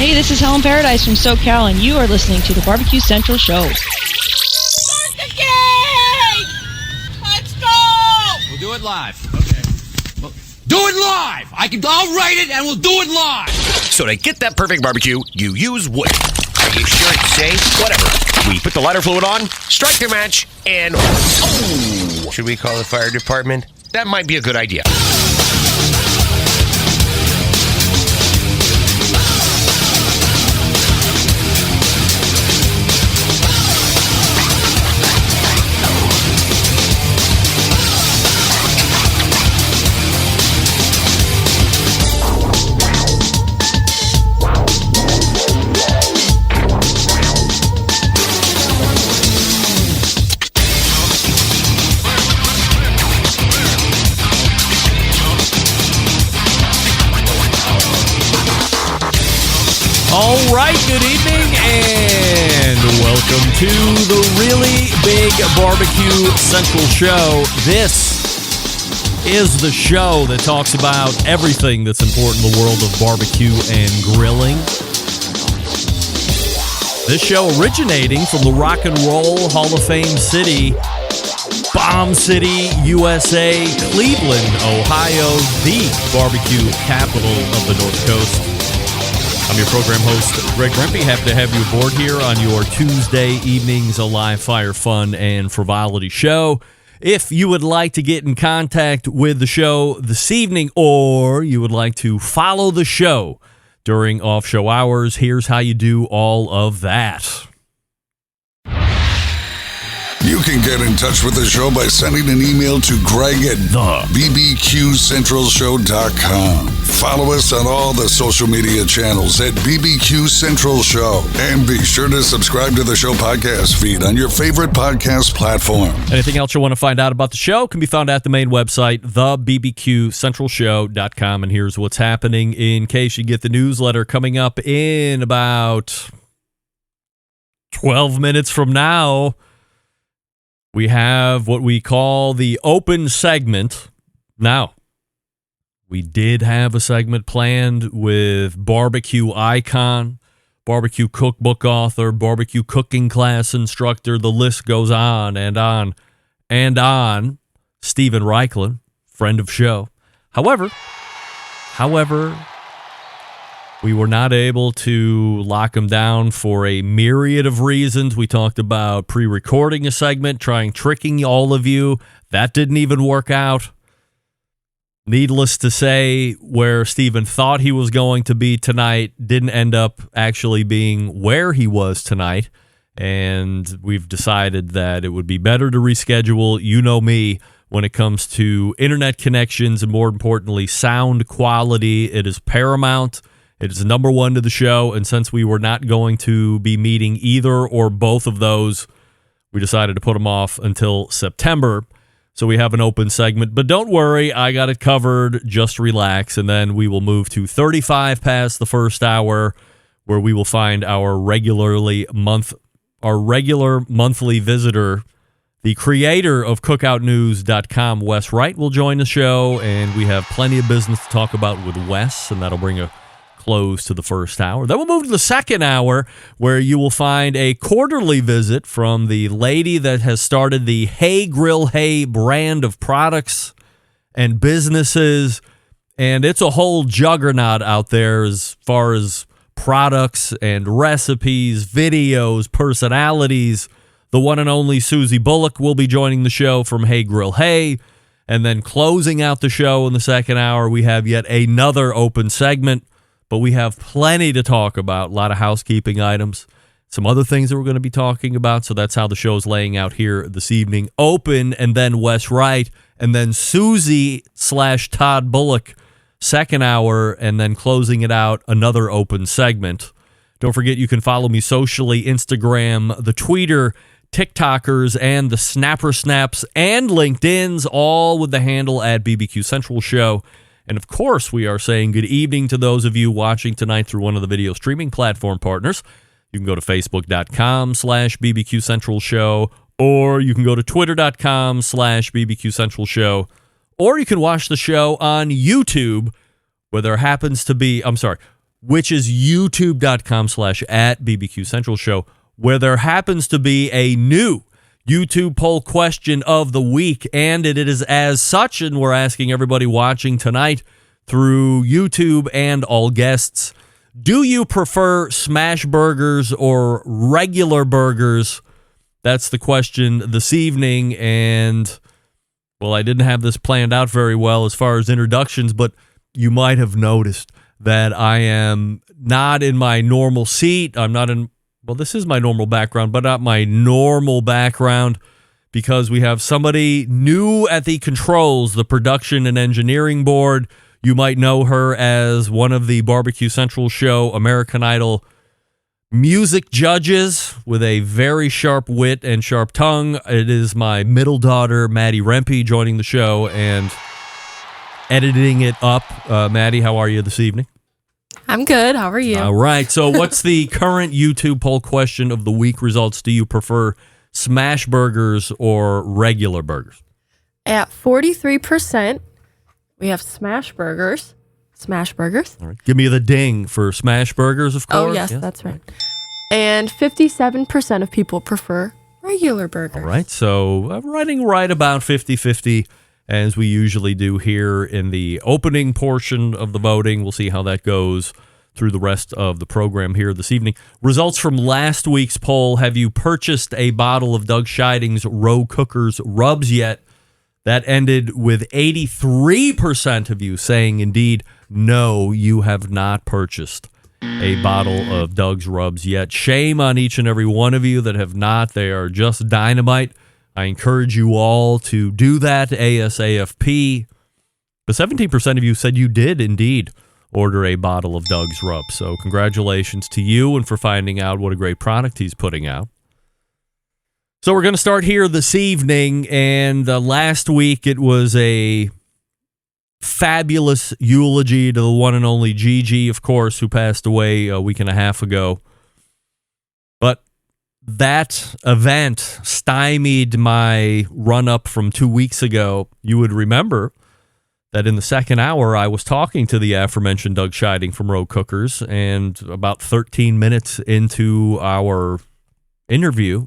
Hey, this is Helen Paradise from SoCal, and you are listening to the BBQ Central Show. Start the game! Let's go! We'll do it live. Okay. Well, do it live! I'll write it, and we'll do it live! So to get that perfect barbecue, you use wood. Are you sure it's safe? Whatever. We put the lighter fluid on, strike the match, and... Oh! Should we call the fire department? That might be a good idea. All right, good evening, and welcome to the Really Big BBQ Central Show. This is the show that talks about everything that's important in the world of barbecue and grilling. This show originating from the Rock and Roll Hall of Fame city, Bomb City, USA, Cleveland, Ohio, the barbecue capital of the North Coast. I'm your program host, Greg Rempe. Happy to have you aboard here on your Tuesday evenings, a live fire, fun, and frivolity show. If you would like to get in contact with the show this evening, or you would like to follow the show during off-show hours, here's how you do all of that. You can get in touch with the show by sending an email to Greg at BBQCentralShow.com. Follow us on all the social media channels at BBQ Central Show. And be sure to subscribe to the show podcast feed on your favorite podcast platform. Anything else you want to find out about the show can be found at the main website, thebbqcentralshow.com. And here's what's happening in case you get the newsletter coming up in about 12 minutes from now. We have what we call the open segment. Now, we did have a segment planned with barbecue icon, barbecue cookbook author, barbecue cooking class instructor. The list goes on and on and on. Stephen Reichlin, friend of show. However, we were not able to lock him down for a myriad of reasons. We talked about pre-recording a segment, tricking all of you. That didn't even work out. Needless to say, where Stephen thought he was going to be tonight didn't end up actually being where he was tonight. And we've decided that it would be better to reschedule. You know me when it comes to internet connections and, more importantly, sound quality. It is paramount. It is number one to the show, and since we were not going to be meeting either or both of those, we decided to put them off until September. So we have an open segment. But don't worry, I got it covered. Just relax, and then we will move to 35 past the first hour, where we will find our regular monthly visitor, the creator of CookoutNews.com, Wes Wright, will join the show, and we have plenty of business to talk about with Wes, and that'll bring a close to the first hour. Then we'll move to the second hour, where you will find a quarterly visit from the lady that has started the Hey Grill Hey brand of products and businesses, and it's a whole juggernaut out there as far as products and recipes, videos, personalities. The one and only Susie Bullock will be joining the show from Hey Grill Hey. And then closing out the show in the second hour, we have yet another open segment. But we have plenty to talk about, a lot of housekeeping items, some other things that we're going to be talking about. So that's how the show is laying out here this evening. Open, and then Wes Wright, and then Susie/Todd Bullock, second hour, and then closing it out, another open segment. Don't forget, you can follow me socially, Instagram, the Tweeter, TikTokers, and the Snapper Snaps, and LinkedIn's, all with the handle at BBQ Central Show. And, of course, we are saying good evening to those of you watching tonight through one of the video streaming platform partners. You can go to Facebook.com/BBQ Central Show, or you can go to Twitter.com/BBQ Central Show, or you can watch the show on YouTube, where there happens to be, which is youtube.com/@BBQ Central Show, where there happens to be a new YouTube poll question of the week, and it is as such, and we're asking everybody watching tonight through YouTube and all guests, do you prefer smash burgers or regular burgers? That's the question this evening, and, well, I didn't have this planned out very well as far as introductions, but you might have noticed that I am not in my normal seat. I'm not in, well, this is my normal background, but not my normal background, because we have somebody new at the controls, the production and engineering board. You might know her as one of the BBQ Central Show American Idol music judges with a very sharp wit and sharp tongue. It is my middle daughter, Maddie Rempe, joining the show and editing it up. Maddie, how are you this evening? I'm good. How are you? All right. So what's the current YouTube poll question of the week results? Do you prefer smash burgers or regular burgers? At 43%, we have smash burgers. Smash burgers. All right. Give me the ding for smash burgers, of course. Oh, yes, that's right. And 57% of people prefer regular burgers. All right. So I'm running right about 50-50, as we usually do here in the opening portion of the voting. We'll see how that goes through the rest of the program here this evening. Results from last week's poll. Have you purchased a bottle of Doug Scheiding's Row Cookers Rubs yet? That ended with 83% of you saying, indeed, no, you have not purchased a bottle of Doug's Rubs yet. Shame on each and every one of you that have not. They are just dynamite. I encourage you all to do that ASAP. But 17% of you said you did indeed order a bottle of Doug's Rubs. So congratulations to you and for finding out what a great product he's putting out. So we're going to start here this evening. And last week it was a fabulous eulogy to the one and only Gigi, of course, who passed away a week and a half ago. But that event stymied my run-up from 2 weeks ago. You would remember that in the second hour, I was talking to the aforementioned Doug Scheiding from Row Cookers, and about 13 minutes into our interview,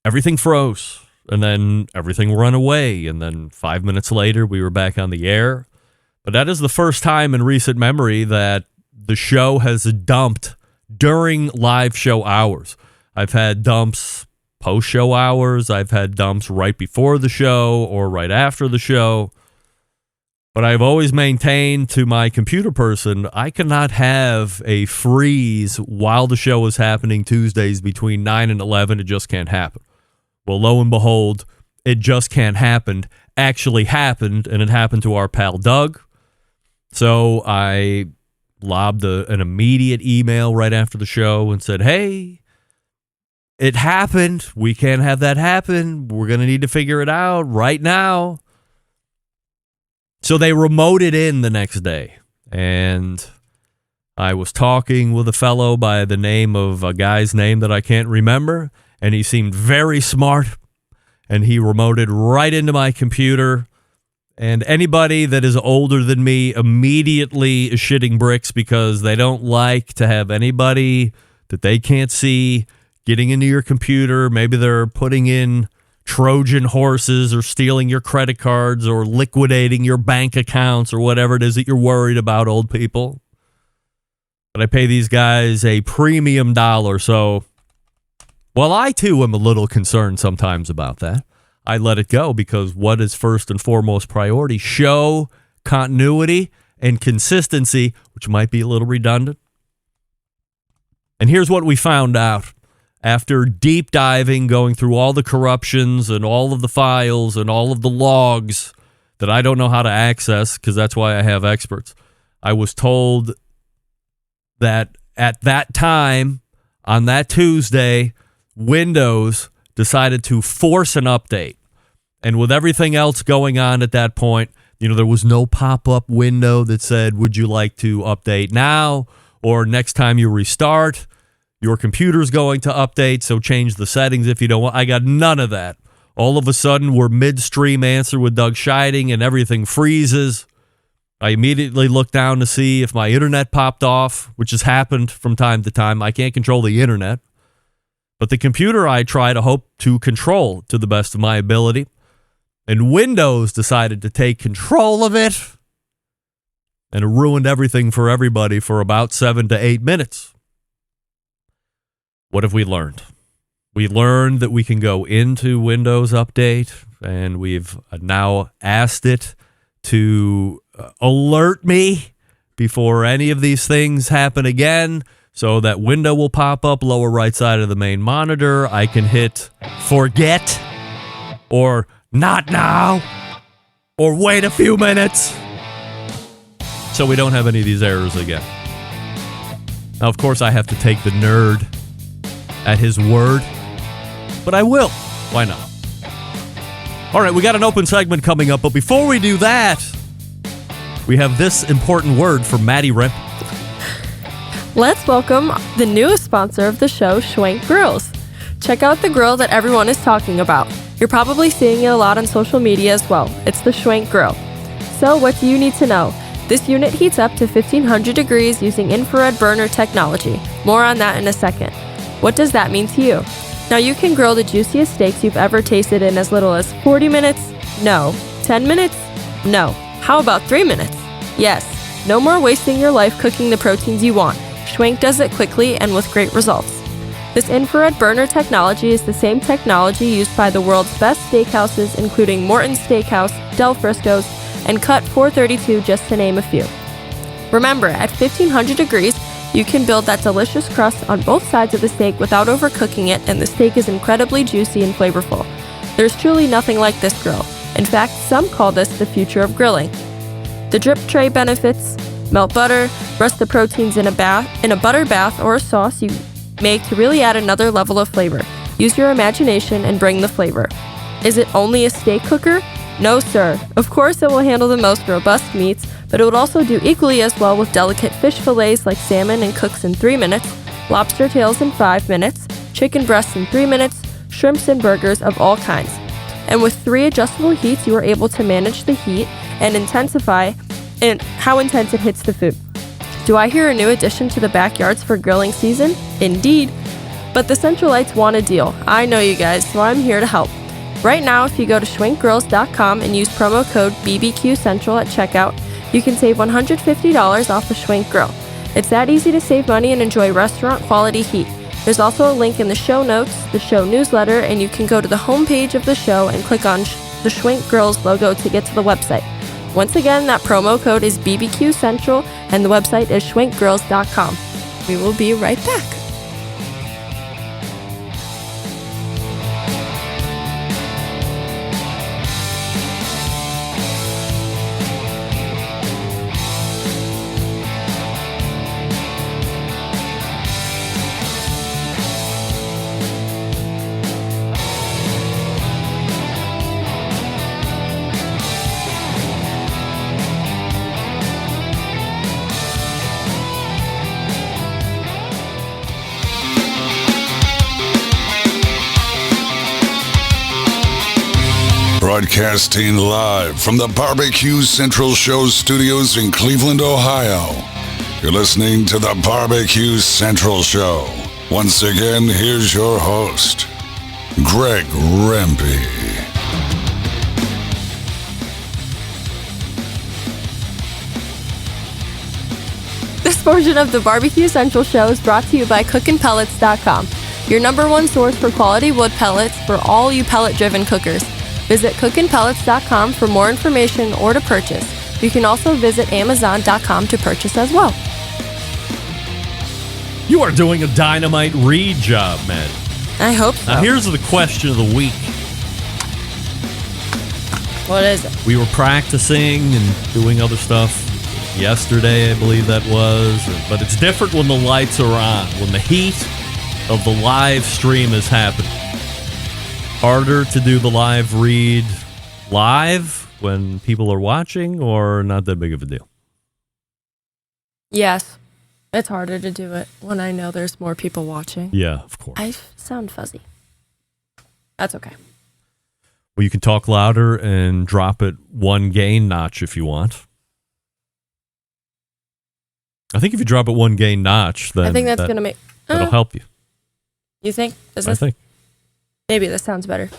everything froze, and then everything ran away, and then 5 minutes later, we were back on the air. But that is the first time in recent memory that the show has dumped during live show hours. I've had dumps post-show hours. I've had dumps right before the show or right after the show. But I've always maintained to my computer person, I cannot have a freeze while the show is happening Tuesdays between 9 and 11. It just can't happen. Well, lo and behold, it just can't happen. Actually happened, and it happened to our pal Doug. So I lobbed an immediate email right after the show and said, hey, it happened. We can't have that happen. We're going to need to figure it out right now. So they remoted in the next day, and I was talking with a fellow by the name of a guy's name that I can't remember, and he seemed very smart, and he remoted right into my computer. And anybody that is older than me immediately is shitting bricks because they don't like to have anybody that they can't see getting into your computer. Maybe they're putting in Trojan horses or stealing your credit cards or liquidating your bank accounts or whatever it is that you're worried about, old people. But I pay these guys a premium dollar. So, well, I too am a little concerned sometimes about that. I let it go because what is first and foremost priority? Show continuity and consistency, which might be a little redundant. And here's what we found out. After deep diving, going through all the corruptions and all of the files and all of the logs that I don't know how to access because that's why I have experts, I was told that at that time, on that Tuesday, Windows decided to force an update. And with everything else going on at that point, there was no pop-up window that said, would you like to update now or next time you restart? Your computer's going to update, so change the settings if you don't want. I got none of that. All of a sudden, we're midstream answer with Doug Scheiding, and everything freezes. I immediately look down to see if my internet popped off, which has happened from time to time. I can't control the internet. But the computer I try to hope to control to the best of my ability. And Windows decided to take control of it. And it ruined everything for everybody for about 7 to 8 minutes. What have we learned? We learned that we can go into Windows Update, and we've now asked it to alert me before any of these things happen again. So that window will pop up lower right side of the main monitor. I can hit forget or not now or wait a few minutes so we don't have any of these errors again. Now, of course, I have to take the nerd at his word, but I will. Why not? All right, we got an open segment coming up, but before we do that, we have this important word from Maddie Rip. Let's welcome the newest sponsor of the show, Schwenk Grills. Check out the grill that everyone is talking about. You're probably seeing it a lot on social media as well. It's the Schwenk Grill. So what do you need to know? This unit heats up to 1500 degrees using infrared burner technology. More on that in a second. What does that mean to you? Now you can grill the juiciest steaks you've ever tasted in as little as 40 minutes? No. 10 minutes? No. How about 3 minutes? Yes. No more wasting your life cooking the proteins you want. Schwenk does it quickly and with great results. This infrared burner technology is the same technology used by the world's best steakhouses, including Morton's Steakhouse, Del Frisco's, and Cut 432, just to name a few. Remember, at 1500 degrees, you can build that delicious crust on both sides of the steak without overcooking it, and the steak is incredibly juicy and flavorful. There's truly nothing like this grill. In fact, some call this the future of grilling. The drip tray benefits: melt butter, rest the proteins in a butter bath or a sauce you make to really add another level of flavor. Use your imagination and bring the flavor. Is it only a steak cooker? No, sir. Of course, it will handle the most robust meats, but it would also do equally as well with delicate fish fillets like salmon and cooks in 3 minutes, lobster tails in 5 minutes, chicken breasts in 3 minutes, shrimps and burgers of all kinds. And with 3 adjustable heats, you are able to manage the heat and intensify and how intense it hits the food. Do I hear a new addition to the backyards for grilling season? Indeed. But the Centralites want a deal. I know you guys, so I'm here to help. Right now, if you go to schwenkgrills.com and use promo code BBQ Central at checkout, you can save $150 off the Schwenk Grill. It's that easy to save money and enjoy restaurant quality heat. There's also a link in the show notes, the show newsletter, and you can go to the homepage of the show and click on the Schwenk Grills logo to get to the website. Once again, that promo code is BBQ Central, and the website is schwenkgrills.com. We will be right back. Broadcasting live from the BBQ Central Show studios in Cleveland, Ohio. You're listening to the BBQ Central Show. Once again, here's your host, Greg Rempe. This portion of the BBQ Central Show is brought to you by cookinpellets.com, your number one source for quality wood pellets for all you pellet-driven cookers. Visit cookinpellets.com for more information or to purchase. You can also visit amazon.com to purchase as well. You are doing a dynamite read job, man. I hope so. Now, here's the question of the week. What is it? We were practicing and doing other stuff yesterday, I believe that was. But it's different when the lights are on, when the heat of the live stream is happening. Harder to do the live read live when people are watching, or not that big of a deal? Yes. It's harder to do it when I know there's more people watching. Yeah, of course. I sound fuzzy. That's okay. Well, you can talk louder and drop it one gain notch if you want. I think if you drop it one gain notch, then I think that's going to make... that'll help you. You think? I think. Maybe this sounds better.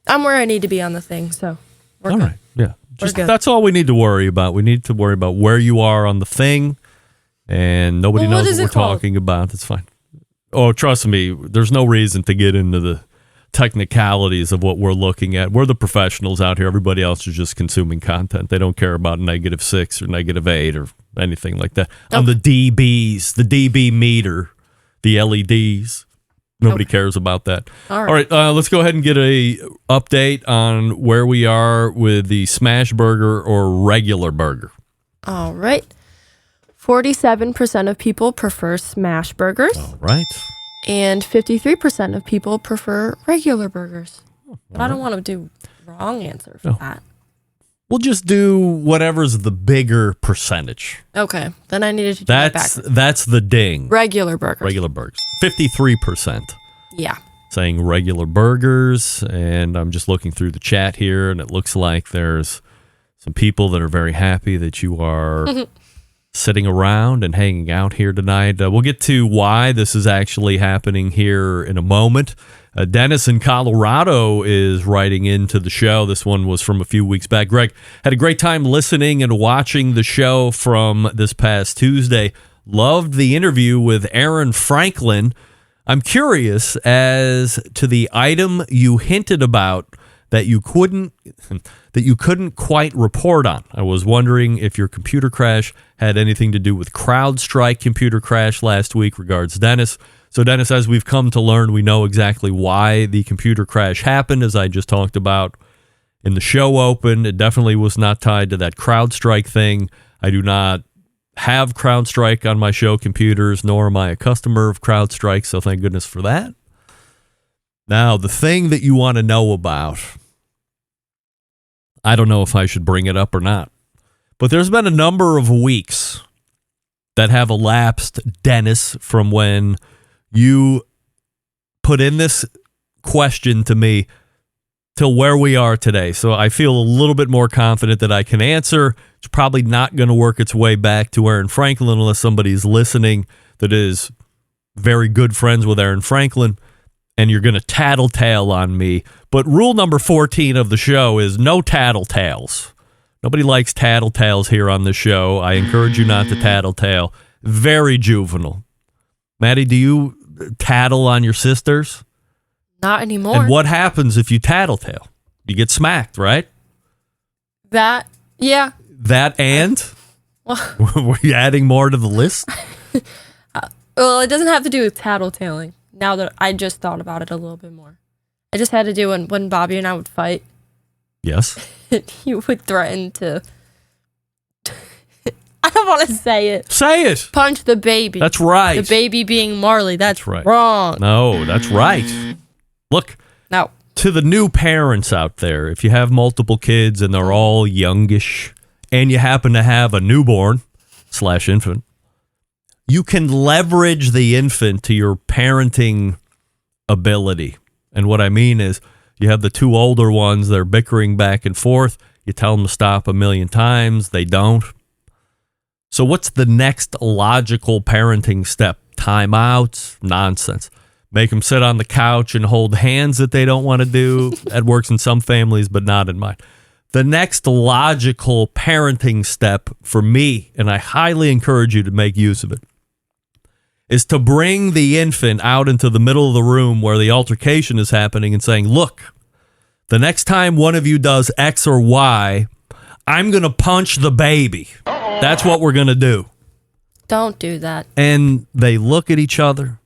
I'm where I need to be on the thing, so we're All good. right. Yeah. Just good. that's all we need to worry about. We need to worry about where you are on the thing, and nobody Well, what knows is what we're it called? talking about. That's fine. Oh, trust me, there's no reason to get into the technicalities of what we're looking at. We're the professionals out here. Everybody else is just consuming content. They don't care about -6 or -8 or anything like that. On the DBs, the DB meter, the LEDs. Nobody cares about that. All right, let's go ahead and get a update on where we are with the smash burger or regular burger. All right. 47% of people prefer smash burgers, All right. and 53% of people prefer regular burgers. But I don't want to do wrong answer for that. We'll just do whatever's the bigger percentage. Okay, then I needed to do that That's backwards. the ding. Regular burgers. Regular burgers. 53% Yeah. saying regular burgers, and I'm just looking through the chat here, and it looks like there's some people that are very happy that you are sitting around and hanging out here tonight. We'll get to why this is actually happening here in a moment. Dennis in Colorado is writing into the show. This one was from a few weeks back. Greg, had a great time listening and watching the show from this past Tuesday. Loved the interview with Aaron Franklin. I'm curious as to the item you hinted about that you couldn't quite report on. I was wondering if your computer crash had anything to do with CrowdStrike computer crash last week. Regards, Dennis. So, Dennis, as we've come to learn, we know exactly why the computer crash happened, as I just talked about in the show open. It definitely was not tied to that CrowdStrike thing. I do not have CrowdStrike on my show computers, nor am I a customer of CrowdStrike, so thank goodness for that. Now, the thing that you want to know about, I don't know if I should bring it up or not, but there's been a number of weeks that have elapsed, Dennis, from when you put in this question to me till where we are today. So I feel a little bit more confident that I can answer. It's probably not going to work its way back to Aaron Franklin unless somebody's listening that is very good friends with Aaron Franklin, and you're going to tattletale on me. But rule number 14 of the show is no tattletales. Nobody likes tattletales here on the show. I encourage you not to tattletale. Very juvenile. Maddie, do you tattle on your sisters? Not anymore. And what happens if you tattletale? You get smacked, right? That, yeah. That and? Were you adding more to the list? Well, it doesn't have to do with tattletaling. Now that I just thought about it a little bit more. I just had to do when Bobby and I would fight. Yes. He would threaten to... I don't want to say it. Say it. Punch the baby. That's right. The baby being Marley. That's right. Wrong. No, that's right. Look, No. to the new parents out there, if you have multiple kids and they're all youngish and you happen to have a newborn/infant, you can leverage the infant to your parenting ability. And what I mean is you have the two older ones, they're bickering back and forth. You tell them to stop a million times. They don't. So what's the next logical parenting step? Timeouts? Nonsense. Make them sit on the couch and hold hands that they don't want to do. That works in some families, but not in mine. The next logical parenting step for me, and I highly encourage you to make use of it, is to bring the infant out into the middle of the room where the altercation is happening and saying, look, the next time one of you does X or Y, I'm going to punch the baby. That's what we're going to do. Don't do that. And they look at each other.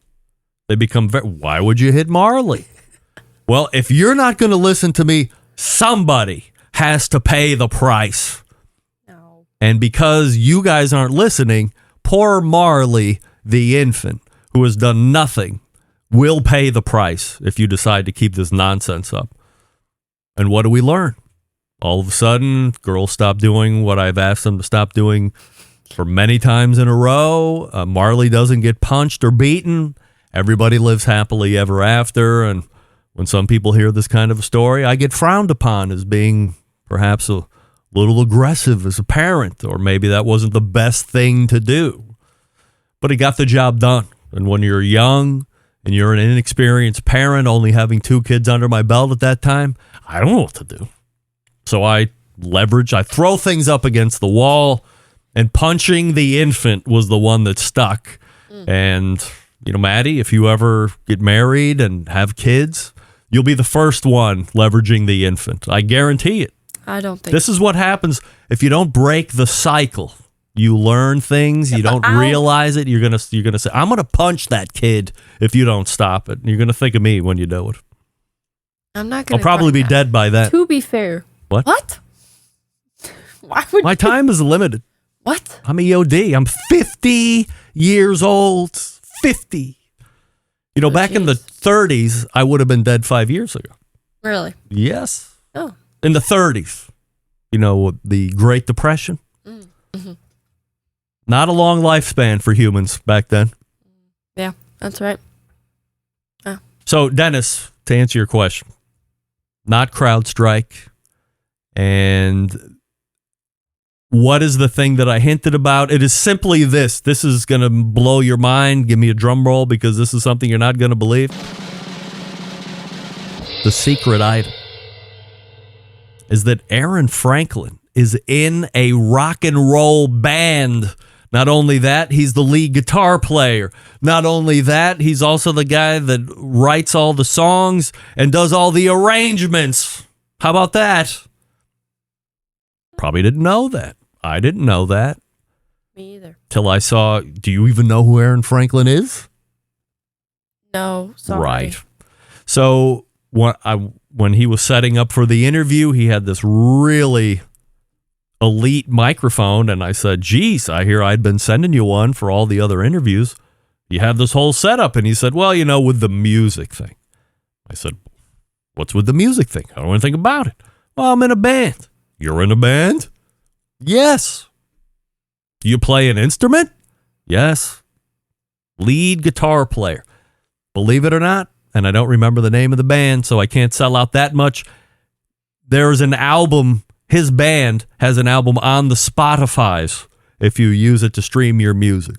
They become why would you hit Marley? Well, if you're not going to listen to me, somebody has to pay the price. No. And because you guys aren't listening, poor Marley, the infant, who has done nothing, will pay the price if you decide to keep this nonsense up. And what do we learn? All of a sudden, girls stop doing what I've asked them to stop doing for many times in a row. Marley doesn't get punched or beaten. Everybody lives happily ever after. And when some people hear this kind of a story, I get frowned upon as being perhaps a little aggressive as a parent, or maybe that wasn't the best thing to do. but he got the job done. And when you're young and you're an inexperienced parent, only having 2 kids under my belt at that time, I don't know what to do. So I throw things up against the wall, and punching the infant was the one that stuck. And, Maddie, if you ever get married and have kids, you'll be the first one leveraging the infant. I guarantee it. I don't think this is what happens if you don't break the cycle. You learn things, you don't realize it. You're gonna say, "I'm gonna punch that kid if you don't stop it." And you're gonna think of me when you do it. I'm not gonna. I'll probably be dead by then. To be fair, What? Why would My time is limited. What? I'm EOD. I'm 50 years old. 50. Back in the 30s, I would have been dead 5 years ago. Really? Yes. Oh. In the 30s. The Great Depression. Mm-hmm. Not a long lifespan for humans back then. Yeah, that's right. So, Dennis, to answer your question, not CrowdStrike. And what is the thing that I hinted about? It is simply this. This is going to blow your mind. Give me a drum roll, because this is something you're not going to believe. The secret item is that Aaron Franklin is in a rock and roll band. Not only that, he's the lead guitar player. Not only that, he's also the guy that writes all the songs and does all the arrangements. How about that? Probably didn't know that. I didn't know that. Me either. Till I saw, do you even know who Aaron Franklin is? No, sorry. Right. So when he was setting up for the interview, he had this really elite microphone, and I said, geez, I hear I'd been sending you one for all the other interviews. You have this whole setup. And he said, well, with the music thing. I said, what's with the music thing? I don't know anything about it. Well, I'm in a band. You're in a band? Yes. Do you play an instrument? Yes. Lead guitar player. Believe it or not, and I don't remember the name of the band, so I can't sell out that much. There's an album. His band has an album on the Spotifys if you use it to stream your music.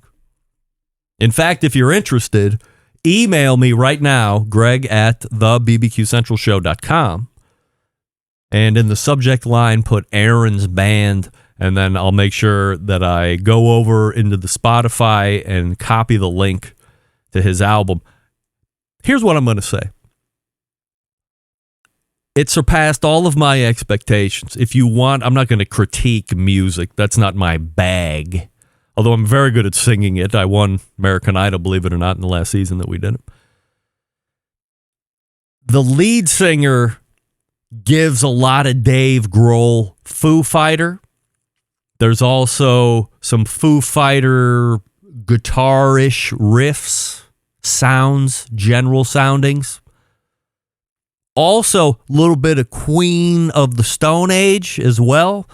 In fact, if you're interested, email me right now, greg@thebbqcentralshow.com. And in the subject line, put Aaron's band, and then I'll make sure that I go over into the Spotify and copy the link to his album. Here's what I'm going to say. It surpassed all of my expectations. If you want, I'm not going to critique music. That's not my bag. Although I'm very good at singing it. I won American Idol, believe it or not, in the last season that we did it. The lead singer gives a lot of Dave Grohl Foo Fighter. There's also some Foo Fighter guitar-ish riffs, sounds, general soundings. Also, a little bit of Queen of the Stone Age as well.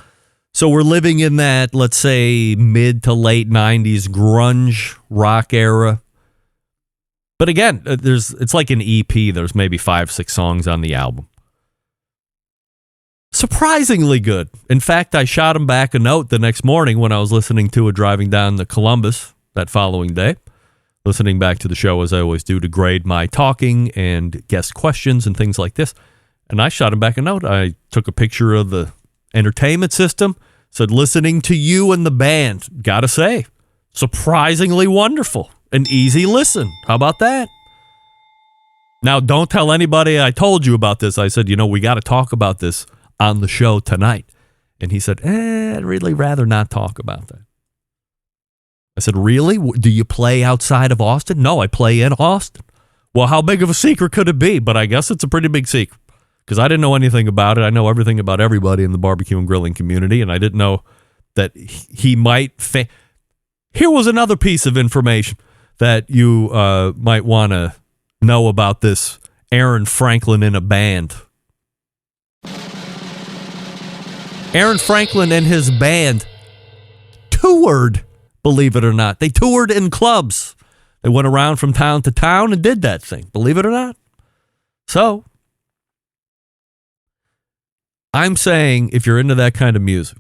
So we're living in that, let's say, mid to late 90s grunge rock era. But again, it's like an EP. There's maybe 5-6 songs on the album. Surprisingly good. In fact, I shot him back a note the next morning when I was listening to it driving down to Columbus that following day. Listening back to the show as I always do to grade my talking and guest questions and things like this. And I shot him back a note. I took a picture of the entertainment system, said, listening to you and the band. Gotta say, surprisingly wonderful. An easy listen. How about that? Now, don't tell anybody I told you about this. I said, we got to talk about this on the show tonight. And he said, I'd really rather not talk about that. I said, really? Do you play outside of Austin? No, I play in Austin. Well, how big of a secret could it be? But I guess it's a pretty big secret because I didn't know anything about it. I know everything about everybody in the barbecue and grilling community, and I didn't know that he might... Here was another piece of information that you might want to know about this Aaron Franklin in a band. Aaron Franklin and his band toured, believe it or not. They toured in clubs. They went around from town to town and did that thing, believe it or not. So, I'm saying if you're into that kind of music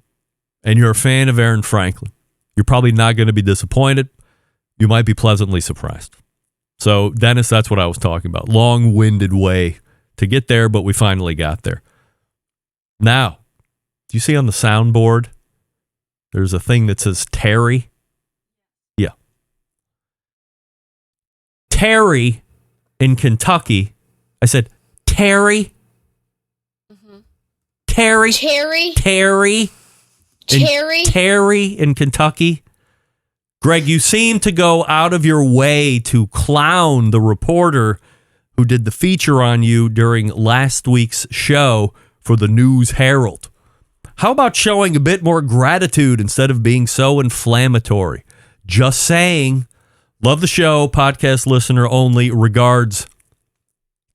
and you're a fan of Aaron Franklin, you're probably not going to be disappointed. you might be pleasantly surprised. So, Dennis, that's what I was talking about. Long-winded way to get there, but we finally got there. Now, do you see on the soundboard, there's a thing that says Terry? Yeah. Terry in Kentucky. I said, Terry? Terry? Terry? Terry? Terry in Kentucky? Greg, you seem to go out of your way to clown the reporter who did the feature on you during last week's show for the News Herald. How about showing a bit more gratitude instead of being so inflammatory? Just saying. Love the show. Podcast listener only. Regards,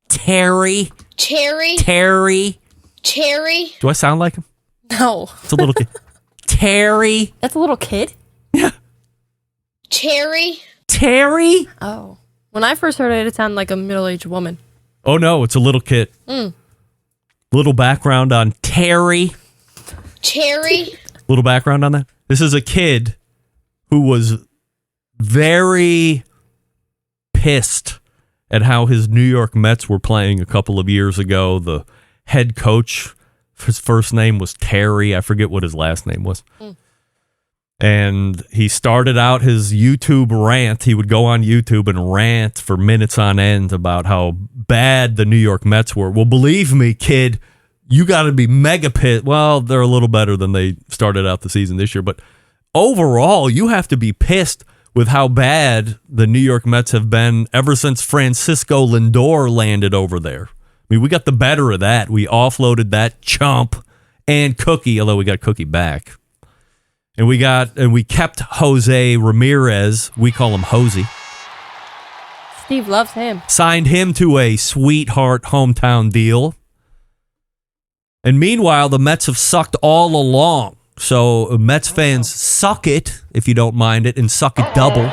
Terry. Terry? Terry. Terry? Do I sound like him? No. It's a little kid. Terry. That's a little kid? Yeah. Terry? Terry? Oh. When I first heard it, it sounded like a middle-aged woman. Oh, no. It's a little kid. Little background on Terry. Terry? Little background on that. This is a kid who was very pissed at how his New York Mets were playing a couple of years ago. The head coach, his first name was Terry. I forget what his last name was. And he started out his YouTube rant. He would go on YouTube and rant for minutes on end about how bad the New York Mets were. Well, believe me, kid, you got to be mega pissed. Well, they're a little better than they started out the season this year. But overall, you have to be pissed with how bad the New York Mets have been ever since Francisco Lindor landed over there. I mean, we got the better of that. We offloaded that chump and Cookie, although we got Cookie back. And we kept Jose Ramirez. We call him Hosey. Steve loves him. Signed him to a sweetheart hometown deal. And meanwhile, the Mets have sucked all along. So Mets fans, suck it, if you don't mind it, and suck it double.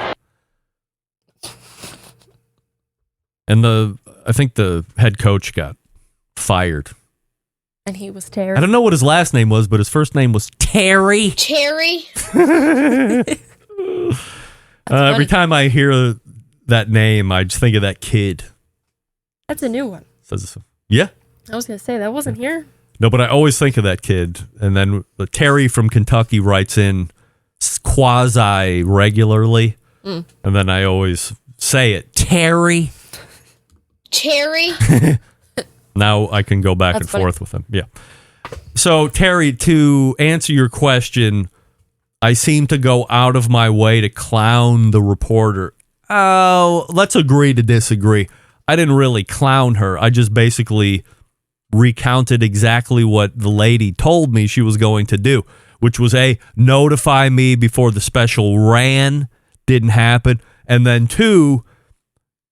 And I think the head coach got fired. And he was Terry. I don't know what his last name was, but his first name was Terry. Terry? Every time I hear that name, I just think of that kid. That's a new one. Yeah. I was going to say, that wasn't here. No, but I always think of that kid. And then Terry from Kentucky writes in quasi-regularly. And then I always say it. Terry. Terry? Now I can go back and forth with him. Yeah. So, Terry, to answer your question, I seem to go out of my way to clown the reporter. Oh, let's agree to disagree. I didn't really clown her. I just basically recounted exactly what the lady told me she was going to do, which was A, notify me before the special ran, didn't happen, and then 2,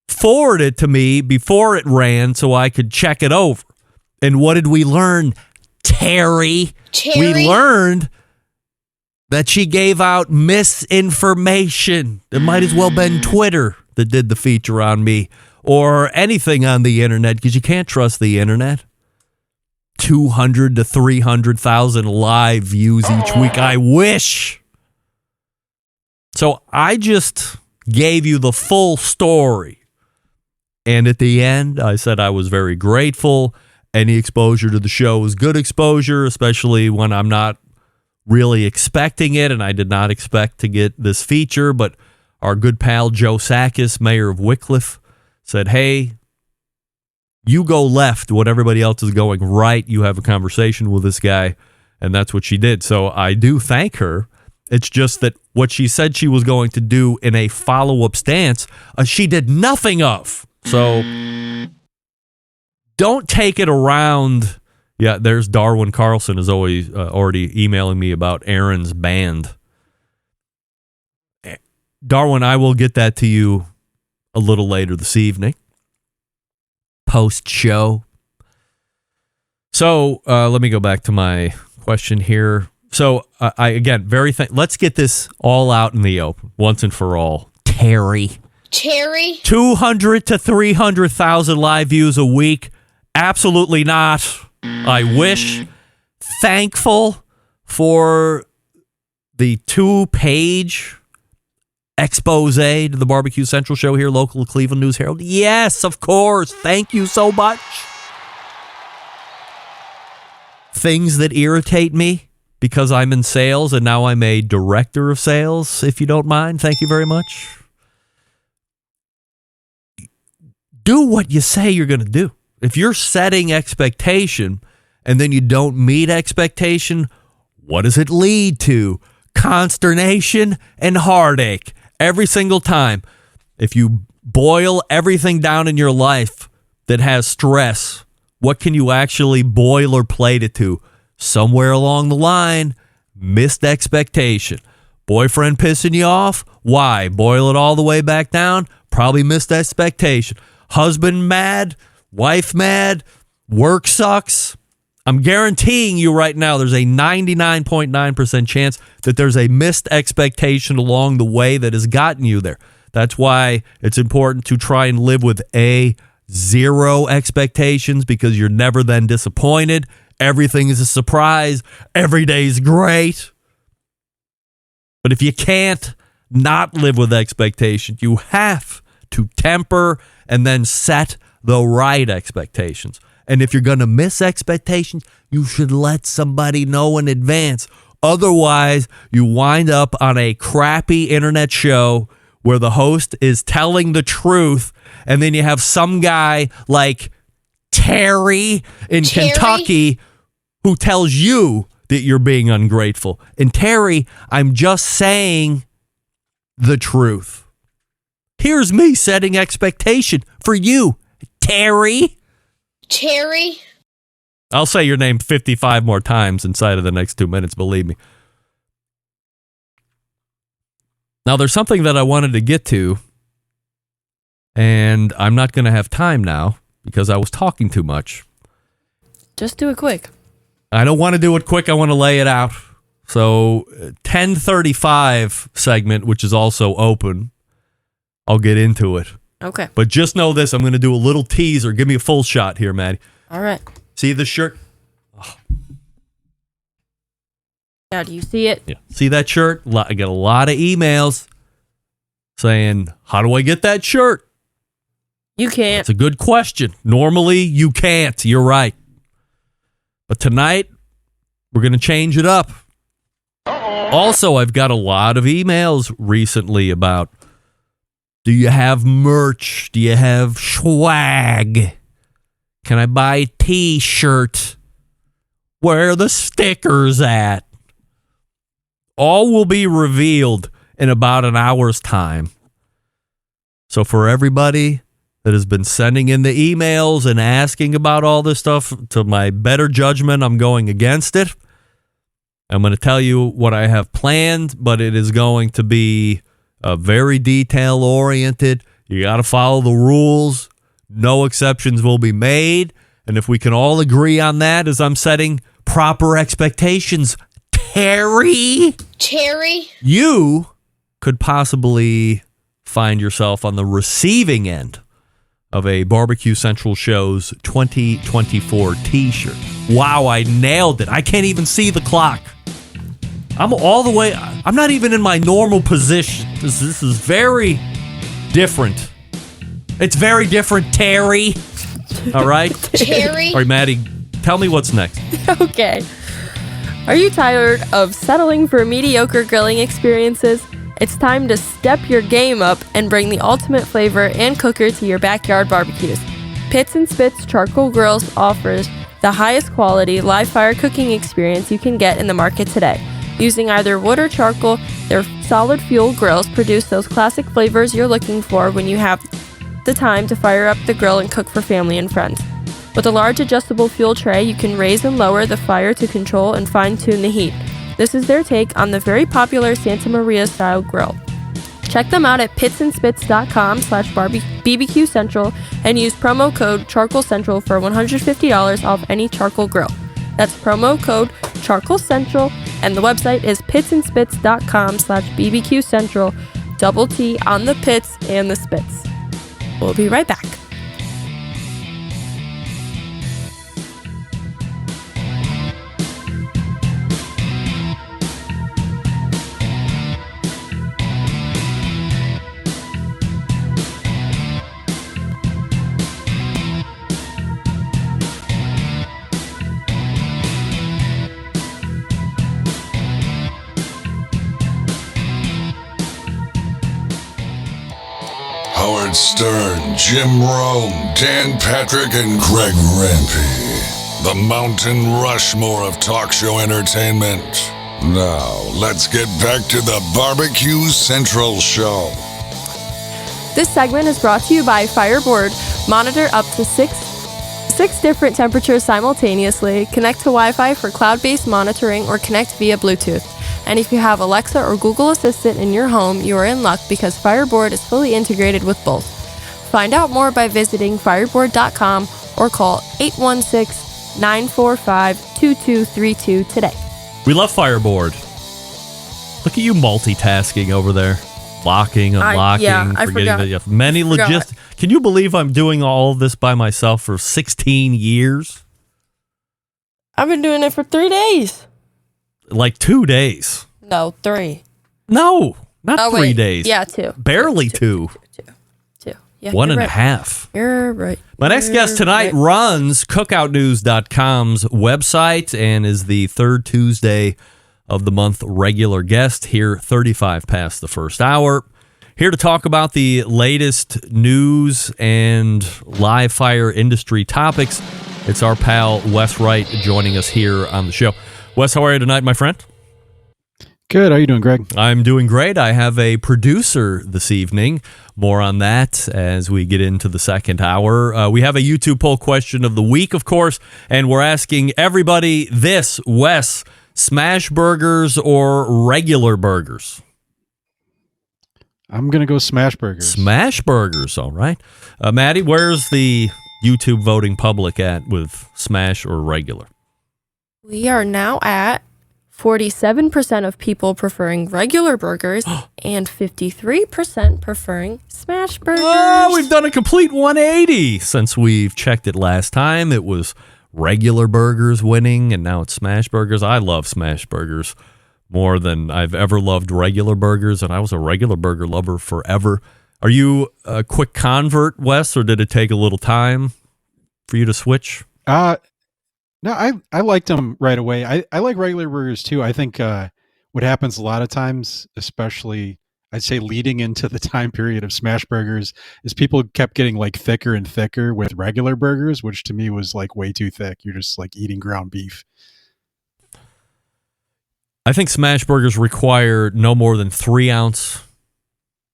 forward it to me before it ran so I could check it over. And what did we learn, Terry? We learned that she gave out misinformation. It might as well been Twitter that did the feature on me or anything on the internet, because you can't trust the internet. 200 to 300,000 live views each week. I wish. So I just gave you the full story. And at the end, I said I was very grateful. Any exposure to the show is good exposure, especially when I'm not really expecting it, and I did not expect to get this feature. But our good pal Joe Sakis, mayor of Wickliffe, said, hey, you go left when everybody else is going right. You have a conversation with this guy, and that's what she did. So I do thank her. It's just that what she said she was going to do in a follow-up stance, she did nothing of. So don't take it around. Yeah, there's Darwin Carlson is always already emailing me about Aaron's band. Darwin, I will get that to you a little later this evening. Post-show. So let me go back to my question here. So let's get this all out in the open once and for all. Terry. 200 to 300,000 live views a week. Absolutely not. I wish. Thankful for the 2-page expose to the Barbecue Central Show here, local Cleveland News Herald? Yes, of course. Thank you so much. Things that irritate me because I'm in sales and now I'm a director of sales, if you don't mind. Thank you very much. Do what you say you're going to do. If you're setting expectation and then you don't meet expectation, what does it lead to? Consternation and heartache every single time. If you boil everything down in your life that has stress, what can you actually boilerplate it to? Somewhere along the line, missed expectation. Boyfriend pissing you off? Why? Boil it all the way back down? Probably missed expectation. Husband mad? Wife mad? Work sucks? I'm guaranteeing you right now there's a 99.9% chance that there's a missed expectation along the way that has gotten you there. That's why it's important to try and live with zero expectations, because you're never then disappointed. Everything is a surprise. Every day is great. But if you can't not live with expectations, you have to temper and then set the right expectations. And if you're going to miss expectations, you should let somebody know in advance. Otherwise, you wind up on a crappy internet show where the host is telling the truth, and then you have some guy like Terry in Kentucky who tells you that you're being ungrateful. And Terry, I'm just saying the truth. Here's me setting expectation for you, Terry. Terry. I'll say your name 55 more times inside of the next 2 minutes, believe me. Now, there's something that I wanted to get to, and I'm not going to have time now because I was talking too much. Just do it quick. I don't want to do it quick. I want to lay it out. So 10:35 segment, which is also open, I'll get into it. Okay. But just know this, I'm going to do a little teaser. Give me a full shot here, Maddie. All right. See the shirt? Oh. Yeah, do you see it? Yeah. See that shirt? I get a lot of emails saying, how do I get that shirt? You can't. That's a good question. Normally, you can't. You're right. But tonight, we're going to change it up. Also, I've got a lot of emails recently about, do you have merch? Do you have swag? Can I buy a t-shirt? Where are the stickers at? All will be revealed in about an hour's time. So for everybody that has been sending in the emails and asking about all this stuff, to my better judgment, I'm going against it. I'm going to tell you what I have planned, but it is going to be very detail-oriented. You got to follow the rules. No exceptions will be made. And if we can all agree on that, as I'm setting proper expectations, Terry, you could possibly find yourself on the receiving end of a Barbecue Central Show's 2024 t-shirt. Wow, I nailed it. I can't even see the clock. I'm all the way, I'm not even in my normal position. This is very different. It's very different, Terry. All right? Terry. All right, Maddie, tell me what's next. Okay. Are you tired of settling for mediocre grilling experiences? It's time to step your game up and bring the ultimate flavor and cooker to your backyard barbecues. Pits and Spits Charcoal Grills offers the highest quality live fire cooking experience you can get in the market today. Using either wood or charcoal, their solid fuel grills produce those classic flavors you're looking for when you have the time to fire up the grill and cook for family and friends. With a large adjustable fuel tray, you can raise and lower the fire to control and fine-tune the heat. This is their take on the very popular Santa Maria style grill. Check them out at pitsandspits.com/BBQ Central and use promo code Charcoal Central for $150 off any charcoal grill. That's promo code Charcoal Central, and the website is pitsandspits.com/BBQ Central. Double T on the pits and the spits. We'll be right back. Stern, Jim Rome, Dan Patrick, and Greg Rempe. The Mountain Rushmore of talk show entertainment. Now, let's get back to the BBQ Central Show. This segment is brought to you by Fireboard. Monitor up to six different temperatures simultaneously. Connect to Wi-Fi for cloud-based monitoring or connect via Bluetooth. And if you have Alexa or Google Assistant in your home, you are in luck because Fireboard is fully integrated with both. Find out more by visiting fireboard.com or call 816-945-2232 today. We love Fireboard. Look at you multitasking over there. Locking, unlocking, I forgot. that you have many logistics. Can you believe I'm doing all of this by myself for 16 years? I've been doing it for 3 days. Like 2 days. No, 3. No, not 3 days. Yeah, 2. Barely 2. 2. Yeah, 1.5. You're right. My next guest tonight runs cookoutnews.com's website and is the third Tuesday of the month regular guest here 35 past the first hour. Here to talk about the latest news and live fire industry topics. It's our pal Wes Wright joining us here on the show. Wes, how are you tonight, my friend? Good. How are you doing, Greg? I'm doing great. I have a producer this evening. More on that as we get into the second hour. We have a YouTube poll question of the week, of course, and we're asking everybody this, Wes, smash burgers or regular burgers? I'm going to go smash burgers. Smash burgers, all right. Maddie, where's the YouTube voting public at with smash or regular? We are now at 47% of people preferring regular burgers and 53% preferring smash burgers. Oh, we've done a complete 180 since we've checked it last time. It was regular burgers winning, and now it's smash burgers. I love smash burgers more than I've ever loved regular burgers, and I was a regular burger lover forever. Are you a quick convert, Wes, or did it take a little time for you to switch? No, I liked them right away. I like regular burgers too. I think what happens a lot of times, especially I'd say leading into the time period of smash burgers, is people kept getting like thicker and thicker with regular burgers, which to me was like way too thick. You're just like eating ground beef. I think smash burgers require no more than 3-ounce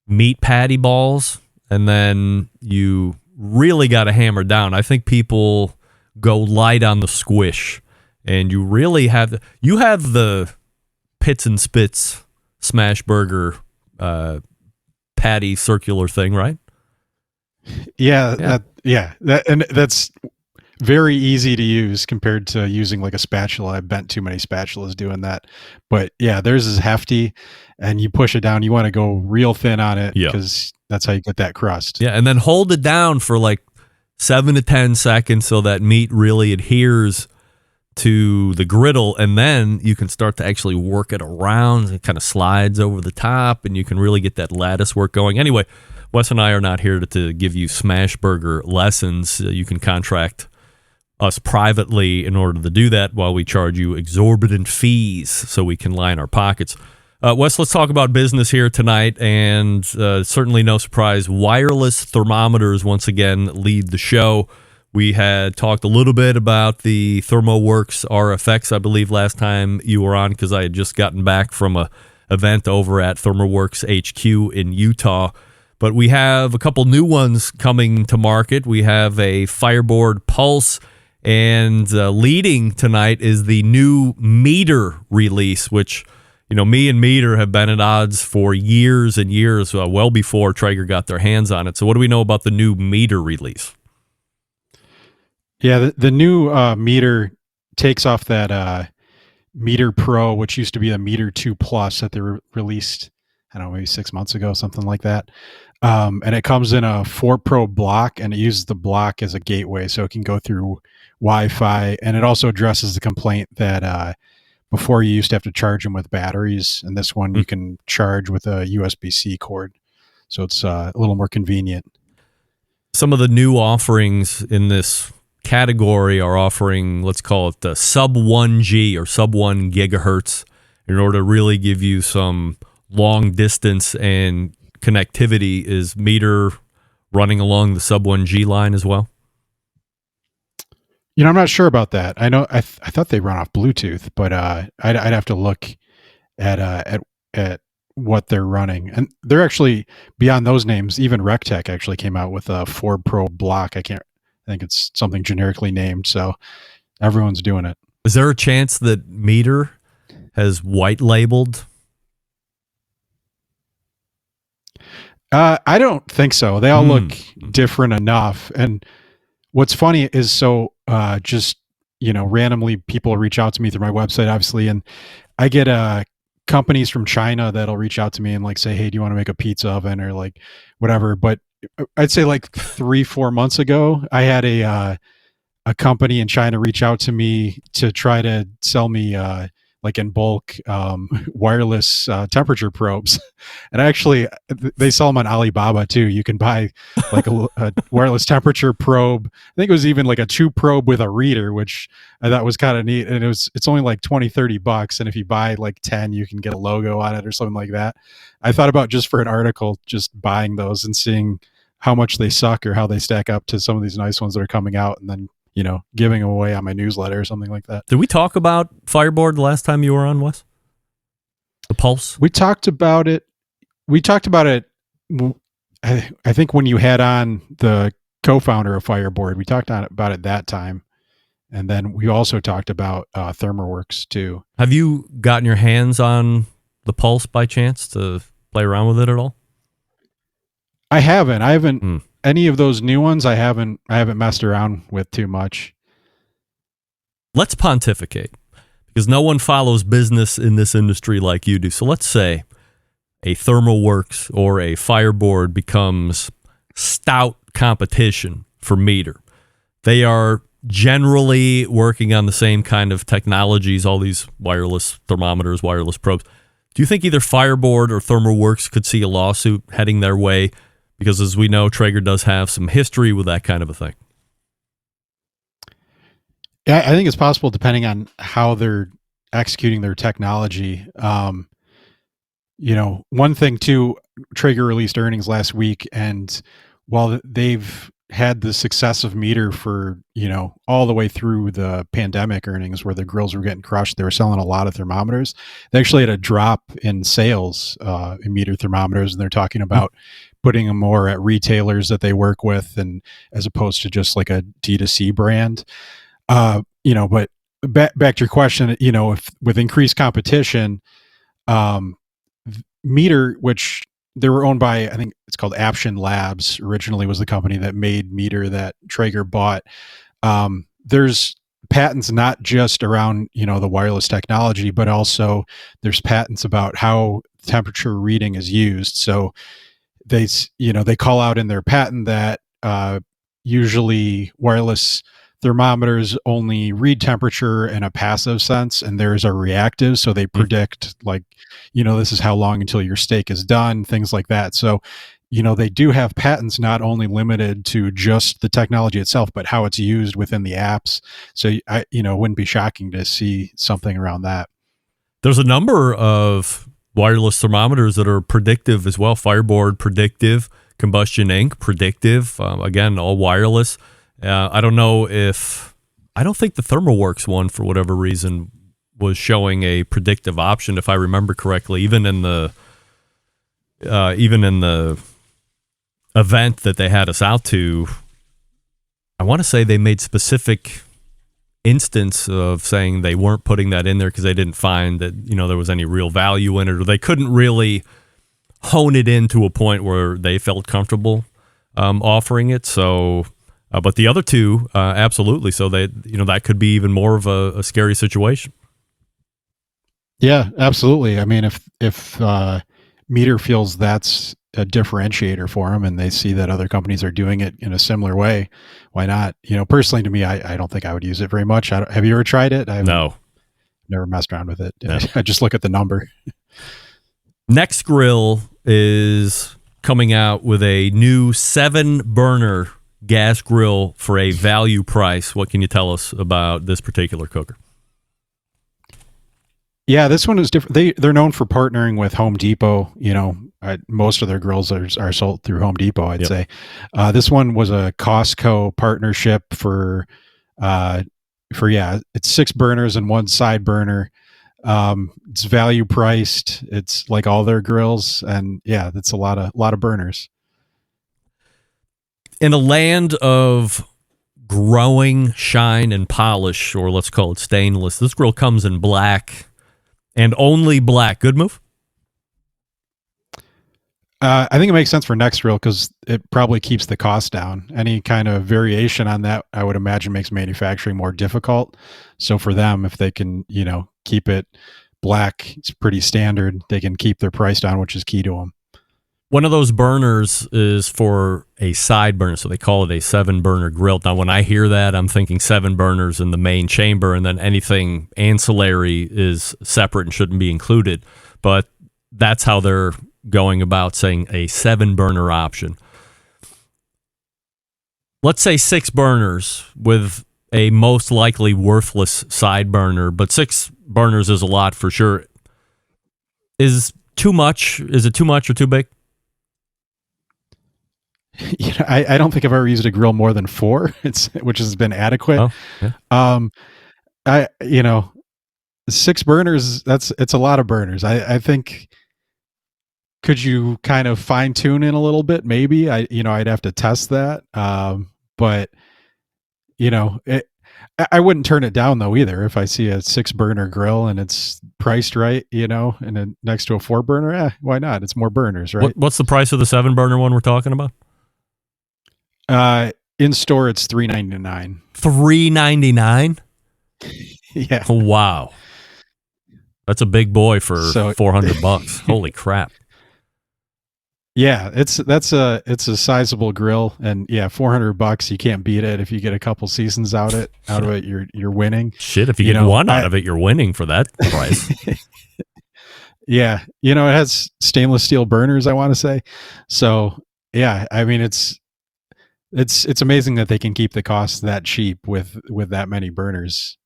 meat patty balls, and then you really got to hammer down. I think people go light on the squish, and you really have the Pits and Spits smash burger patty circular thing, right? Yeah. That's very easy to use compared to using like a spatula. I bent too many spatulas doing that. But yeah, theirs is hefty, and you push it down. You want to go real thin on it because that's how you get that crust. Yeah, and then hold it down for like 7 to 10 seconds so that meat really adheres to the griddle, and then you can start to actually work it around. It kind of slides over the top, and you can really get that lattice work going. Anyway, Wes and I are not here to give you smash burger lessons. You can contract us privately in order to do that while we charge you exorbitant fees so we can line our pockets. Wes, let's talk about business here tonight, and certainly no surprise, wireless thermometers once again lead the show. We had talked a little bit about the ThermoWorks RFX, I believe, last time you were on, because I had just gotten back from a event over at ThermoWorks HQ in Utah. But we have a couple new ones coming to market. We have a Fireboard Pulse, and leading tonight is the new Meter release, which, you know, me and Meter have been at odds for years and years, well before Traeger got their hands on it. So what do we know about the new Meter release? Yeah, the new Meter takes off that Meter Pro, which used to be a Meter 2 Plus that they released, I don't know, maybe 6 months ago, something like that. And it comes in a 4 Pro block, and it uses the block as a gateway, so it can go through Wi-Fi. And it also addresses the complaint that before you used to have to charge them with batteries, and this one you can charge with a USB-C cord. So it's a little more convenient. Some of the new offerings in this category are offering, let's call it the sub 1G or sub 1 gigahertz in order to really give you some long distance and connectivity. Is Meter running along the Sub 1G line as well? I'm not sure about that. I know I thought they run off Bluetooth, but I'd have to look at what they're running. And they're actually, beyond those names, even Rectech actually came out with a 4 probe block. I think it's something generically named. So everyone's doing it. Is there a chance that Meter has white labeled? I don't think so. They all look different enough. And what's funny is just, randomly people reach out to me through my website, obviously. And I get companies from China that'll reach out to me and like say, hey, do you want to make a pizza oven or like whatever? But I'd say like 3-4 months ago, I had a company in China reach out to me to try to sell me like in bulk wireless temperature probes. And actually they sell them on Alibaba too. You can buy like a wireless temperature probe. I think it was even like a 2 probe with a reader, which I thought was kind of neat. And it's only like $20-$30. And if you buy like 10, you can get a logo on it or something like that. I thought about just for an article, just buying those and seeing how much they suck or how they stack up to some of these nice ones that are coming out, and then giving them away on my newsletter or something like that. Did we talk about Fireboard the last time you were on, Wes? The Pulse? We talked about it. I think when you had on the co-founder of Fireboard, we talked about it that time. And then we also talked about ThermoWorks too. Have you gotten your hands on the Pulse by chance to play around with it at all? I haven't. Any of those new ones, I haven't messed around with too much. Let's pontificate, because no one follows business in this industry like you do. So let's say a ThermoWorks or a Fireboard becomes stout competition for Meter. They are generally working on the same kind of technologies, all these wireless thermometers, wireless probes. Do you think either Fireboard or ThermoWorks could see a lawsuit heading their way? Because as we know, Traeger does have some history with that kind of a thing. Yeah, I think it's possible depending on how they're executing their technology. One thing too, Traeger released earnings last week, and while they've had the success of Meter for, all the way through the pandemic earnings where the grills were getting crushed, they were selling a lot of thermometers. They actually had a drop in sales in Meter thermometers, and they're talking about putting them more at retailers that they work with, and as opposed to just like a D2C brand. But back to your question, if with increased competition, Meter, which they were owned by, I think it's called Aption Labs, originally was the company that made Meter that Traeger bought. There's patents not just around, the wireless technology, but also there's patents about how temperature reading is used. So they call out in their patent that usually wireless thermometers only read temperature in a passive sense, and theirs are reactive. So they predict this is how long until your steak is done, things like that. So, they do have patents not only limited to just the technology itself, but how it's used within the apps. So it wouldn't be shocking to see something around that. There's a number of wireless thermometers that are predictive as well. Fireboard predictive, Combustion Inc. predictive, again, all wireless. I don't think the ThermoWorks one, for whatever reason, was showing a predictive option, if I remember correctly, even in the event that they had us out to. I want to say they made specific instance of saying they weren't putting that in there because they didn't find that there was any real value in it, or they couldn't really hone it in to a point where they felt comfortable offering it. So, but the other two, absolutely. So that could be even more of a scary situation. Yeah, absolutely. I mean, if Meter feels that's a differentiator for them, and they see that other companies are doing it in a similar way, why not? Personally, to me, I don't think I would use it very much. Have you ever tried it? No, never messed around with it. No. I just look at the number. Next Grill is coming out with a new 7-burner gas grill for a value price. What can you tell us about this particular cooker? Yeah, this one is different. They're known for partnering with Home Depot. Most of their grills are sold through Home Depot, I'd say. This one was a Costco partnership for it's 6 burners and 1 side burner. It's value priced. It's like all their grills, and yeah, that's a lot of burners. In a land of growing shine and polish, or let's call it stainless, this grill comes in black and only black. Good move? I think it makes sense for next grill because it probably keeps the cost down. Any kind of variation on that, I would imagine, makes manufacturing more difficult. So for them, if they can, keep it black, it's pretty standard. They can keep their price down, which is key to them. One of those burners is for a side burner, so they call it a 7-burner grill. Now, when I hear that, I'm thinking 7 burners in the main chamber, and then anything ancillary is separate and shouldn't be included. But that's how they're going about saying a 7-burner option. Let's say 6 burners with a most likely worthless side burner, but 6 burners is a lot for sure. Is too much? Is it too much or too big? I don't think I've ever used a grill more than 4, which has been adequate. Oh, yeah. 6 burners, it's a lot of burners. I think, could you kind of fine tune it a little bit? Maybe I'd have to test that. But I wouldn't turn it down though either. If I see a 6-burner grill and it's priced right, and then next to a 4-burner, why not? It's more burners, right? What's the price of the 7-burner one we're talking about? In store, it's $3.99. $3.99? Yeah. Wow. That's a big boy for $400. Holy crap. Yeah, it's a sizable grill, and yeah, $400, you can't beat it. If you get a couple seasons out of it, you're winning. Shit, if you get one out of it, you're winning for that price. Yeah, it has stainless steel burners, I want to say. So yeah, I mean it's amazing that they can keep the cost that cheap with that many burners.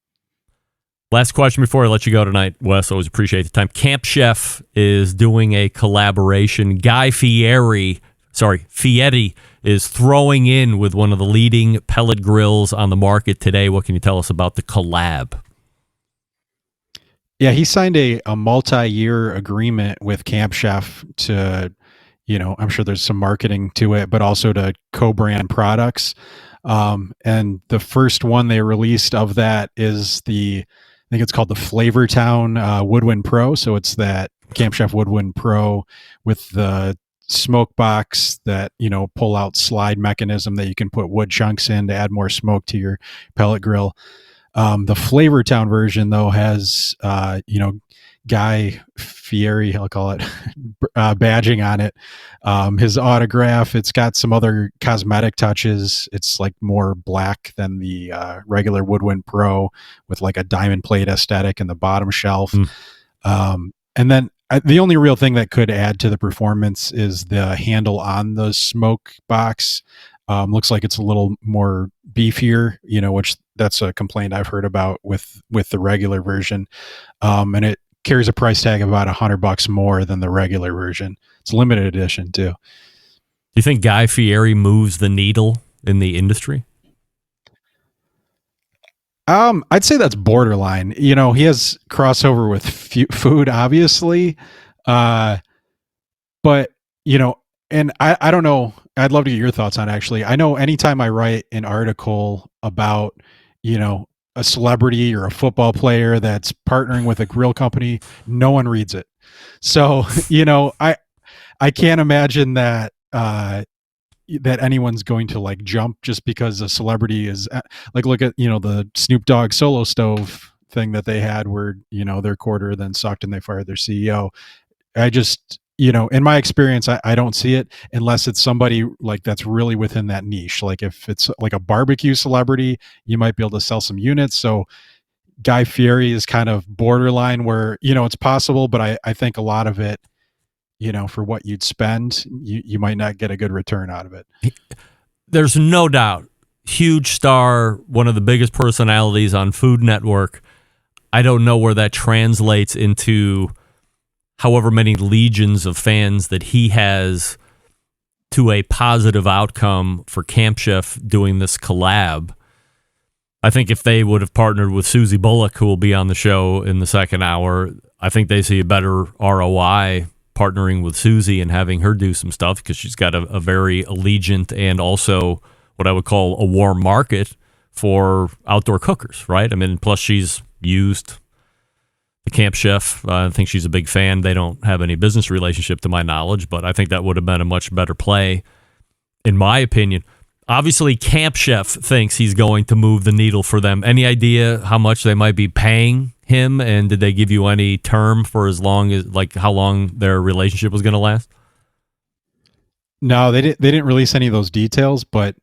Last question before I let you go tonight, Wes. Always appreciate the time. Camp Chef is doing a collaboration. Guy Fieri is throwing in with one of the leading pellet grills on the market today. What can you tell us about the collab? Yeah, he signed a multi-year agreement with Camp Chef to, I'm sure there's some marketing to it, but also to co-brand products. And the first one they released of that is I think it's called the Flavortown Woodwind Pro. So it's that Camp Chef Woodwind Pro with the smoke box, that, pull out slide mechanism that you can put wood chunks in to add more smoke to your pellet grill. The Flavortown version though has, Guy Fieri, I'll call it, badging on it. His autograph, it's got some other cosmetic touches. It's like more black than the regular Woodwind Pro with like a diamond plate aesthetic in the bottom shelf. And then the only real thing that could add to the performance is the handle on the smoke box. Looks like it's a little more beefier, which that's a complaint I've heard about with the regular version. And it carries a price tag of about $100 more than the regular version. It's a limited edition too. Do you think Guy Fieri moves the needle in the industry? I'd say that's borderline. He has crossover with food, obviously. But, and I don't know. I'd love to get your thoughts on it, actually. I know anytime I write an article about, a celebrity or a football player that's partnering with a grill company, no one reads it. So, I can't imagine that that anyone's going to like jump just because a celebrity is like, look at, the Snoop Dogg Solo Stove thing that they had where, their quarter then sucked and they fired their CEO. I just, in my experience, I don't see it unless it's somebody like that's really within that niche. Like if it's like a barbecue celebrity, you might be able to sell some units. So Guy Fieri is kind of borderline where, it's possible, but I think a lot of it, for what you'd spend, you might not get a good return out of it. There's no doubt. Huge star, one of the biggest personalities on Food Network. I don't know where that translates into however many legions of fans that he has to a positive outcome for Camp Chef doing this collab. I think if they would have partnered with Susie Bullock, who will be on the show in the second hour, I think they see a better ROI partnering with Susie and having her do some stuff because she's got a very allegiant and also what I would call a warm market for outdoor cookers, right? I mean, plus she's used the Camp Chef. I think she's a big fan. They don't have any business relationship to my knowledge, but I think that would have been a much better play, in my opinion. Obviously, Camp Chef thinks he's going to move the needle for them. Any idea how much they might be paying him? And did they give you any term for as long as, like, how long their relationship was going to last? No, they didn't release any of those details, but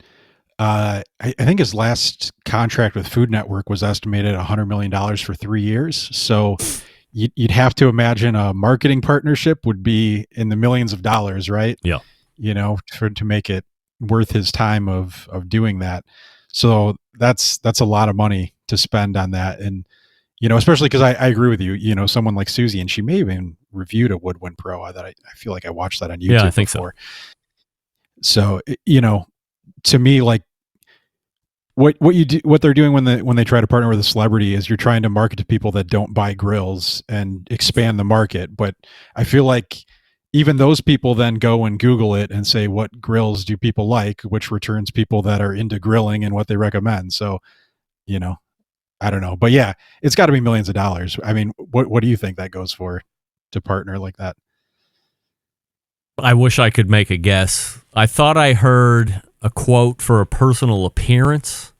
I think his last contract with Food Network was estimated at $100 million for 3 years. So you'd have to imagine a marketing partnership would be in the millions of dollars, right? Yeah. You know, to make it worth his time of doing that. So that's a lot of money to spend on that. And, you know, especially because I agree with you, you know, someone like Susie, and she may have even reviewed a Woodwind Pro that I feel like I watched that on YouTube. Yeah, I think before. So, you know, to me, like what they're doing when they try to partner with a celebrity is you're trying to market to people that don't buy grills and expand the market. But I feel like even those people then go and Google it and say, what grills do people like, which returns people that are into grilling and what they recommend. So, you know, I don't know, but yeah, it's got to be millions of dollars. I mean, what do you think that goes for to partner like that? I wish I could make a guess. I thought I heard a quote for a personal appearance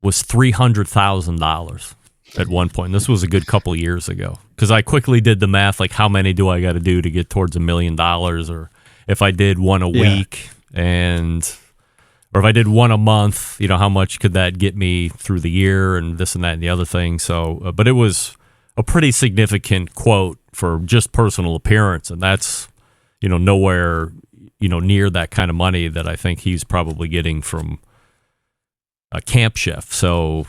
was $300,000 at one point. And this was a good couple years ago because I quickly did the math, like how many do I got to do to get towards $1 million, or if I did one a week or if I did one a month, you know, how much could that get me through the year and this and that and the other thing. So, but it was a pretty significant quote for just personal appearance. And that's, you know, nowhere, you know, near that kind of money that I think he's probably getting from a Camp Chef. So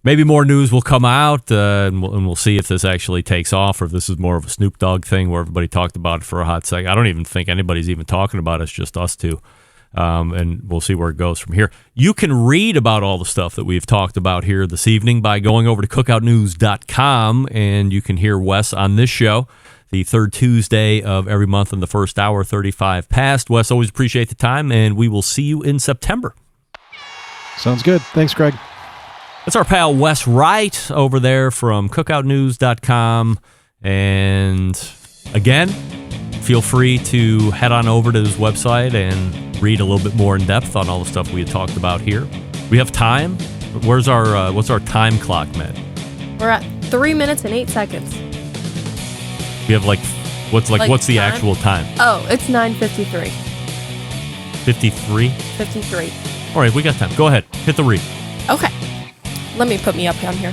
maybe more news will come out and we'll see if this actually takes off or if this is more of a Snoop Dogg thing where everybody talked about it for a hot second. I don't even think anybody's even talking about it. It's just us two. And we'll see where it goes from here. You can read about all the stuff that we've talked about here this evening by going over to cookoutnews.com, and you can hear Wes on this show the third Tuesday of every month in the first hour, 35 past. Wes, always appreciate the time, and we will see you in September. Sounds good. Thanks, Greg. That's our pal Wes Wright over there from cookoutnews.com. And again, feel free to head on over to his website and read a little bit more in depth on all the stuff we had talked about here. We have time. What's our time clock, Matt? We're at 3 minutes and 8 seconds. We have what's the time? actual time? Oh, it's 9:53. 53? 53. All right, we got time. Go ahead. Hit the read. Okay. Let me put me up on here.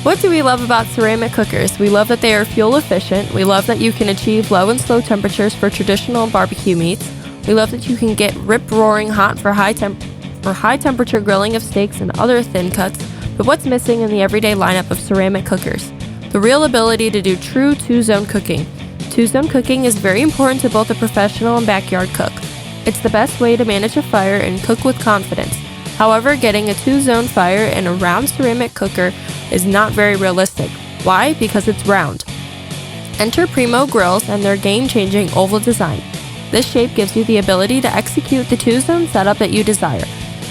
What do we love about ceramic cookers? We love that they are fuel efficient. We love that you can achieve low and slow temperatures for traditional barbecue meats. We love that you can get rip-roaring hot for high temperature grilling of steaks and other thin cuts. But what's missing in the everyday lineup of ceramic cookers? The real ability to do true two-zone cooking. Two-zone cooking is very important to both a professional and backyard cook. It's the best way to manage a fire and cook with confidence. However, getting a two-zone fire in a round ceramic cooker is not very realistic. Why? Because it's round. Enter Primo grills and their game-changing oval design. This shape gives you the ability to execute the two-zone setup that you desire.